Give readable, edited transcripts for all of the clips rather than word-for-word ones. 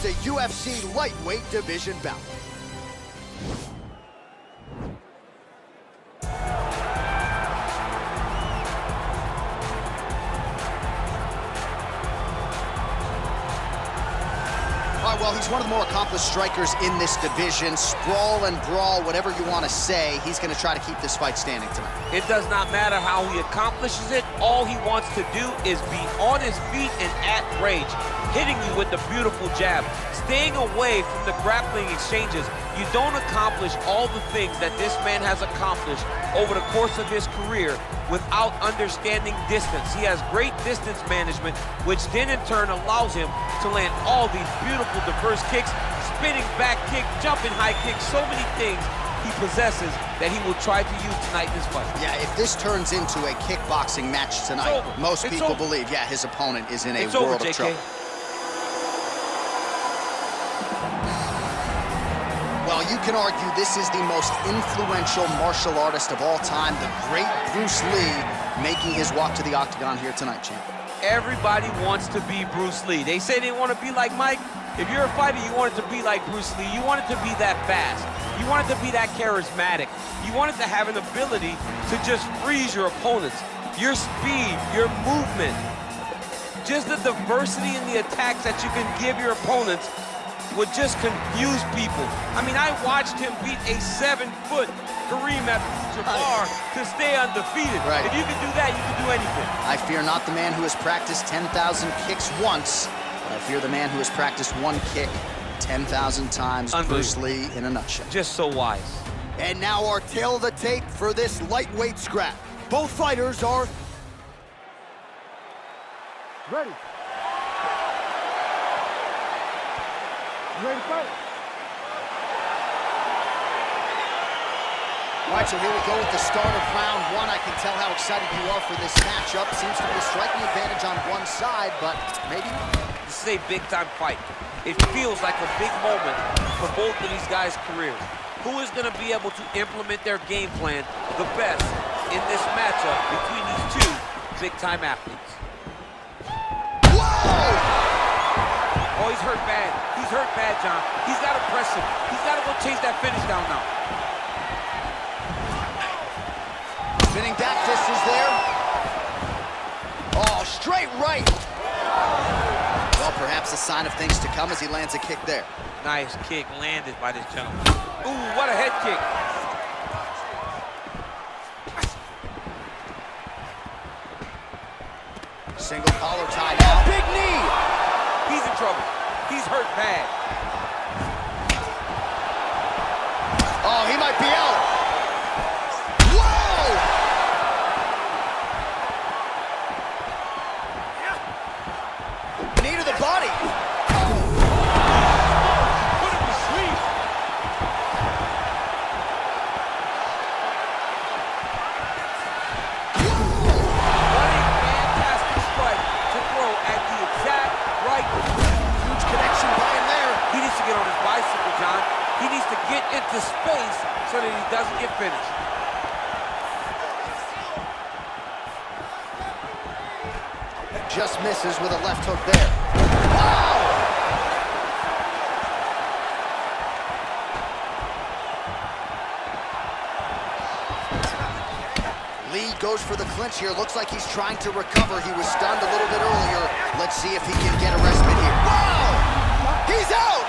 It's a UFC lightweight division bout. Well, he's one of the more accomplished strikers in this division. Sprawl and brawl, whatever you want to say, he's going to try to keep this fight standing tonight. It does not matter how he accomplishes it. All he wants to do is be on his feet and at rage, hitting you with the beautiful jab, staying away from the grappling exchanges. You don't accomplish all the things that this man has accomplished over the course of his career without understanding distance. He has great distance management, which then in turn allows him to land all these beautiful, diverse kicks, spinning back kick, jumping high kick, so many things he possesses that he will try to use tonight in this fight. Yeah, if this turns into a kickboxing match tonight, most people believe, yeah, his opponent is in a world of trouble. Well, you can argue this is the most influential martial artist of all time, the great Bruce Lee, making his walk to the octagon here tonight, champ. Everybody wants to be Bruce Lee. They say they want to be like Mike. If you're a fighter, you want it to be like Bruce Lee. You want it to be that fast. You want it to be that charismatic. You want it to have an ability to just freeze your opponents. Your speed, your movement, just the diversity in the attacks that you can give your opponents would just confuse people. I mean, I watched him beat a 7-foot Kareem Abdul-Jabbar to stay undefeated. Right. If you can do that, you can do anything. I fear not the man who has practiced 10,000 kicks once, but I fear the man who has practiced one kick 10,000 times. Bruce Lee in a nutshell. Just so wise. And now our tail of the tape for this lightweight scrap. Both fighters are ready. Ready to fight? All right, so here we go with the start of round one. I can tell how excited you are for this matchup. Seems to be a striking advantage on one side, but maybe not. This is a big-time fight. It feels like a big moment for both of these guys' careers. Who is going to be able to implement their game plan the best in this matchup between these two big-time athletes? Whoa! Oh, he's hurt bad. He's hurt bad, John. He's got to press him. He's got to go chase that finish down now. Spinning back fist is there. Oh, straight right. Well, perhaps a sign of things to come as he lands a kick there. Nice kick landed by this gentleman. Ooh, what a head kick. Single collar tie now. Big knee. He's in trouble. He's hurt bad. Oh, he might be out. Whoa! Knee to the body. Put him to sleep. What a fantastic strike to throw at the exact right. Huge connection by him there. He needs to get on his bicycle, John. He needs to get into space so that he doesn't get finished. Just misses with a left hook there. Wow! Lee goes for the clinch here. Looks like he's trying to recover. He was stunned a little bit earlier. Let's see if he can get a respite here. Wow! He's out!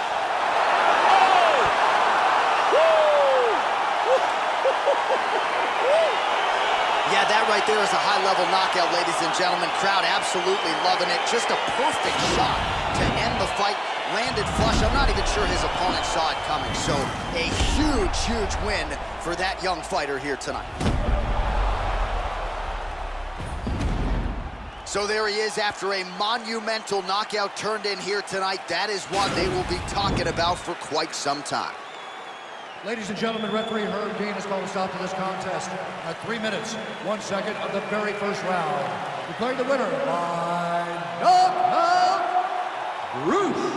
Yeah, that right there is a high-level knockout, ladies and gentlemen. Crowd absolutely loving it. Just a perfect shot to end the fight. Landed flush. I'm not even sure his opponent saw it coming. So a huge, huge win for that young fighter here tonight. So there he is after a monumental knockout turned in here tonight. That is one they will be talking about for quite some time. Ladies and gentlemen, referee Herb Dean has called a stop to this contest at 3 minutes, 1 second of the very first round. Declaring the winner by knockout, Brüs.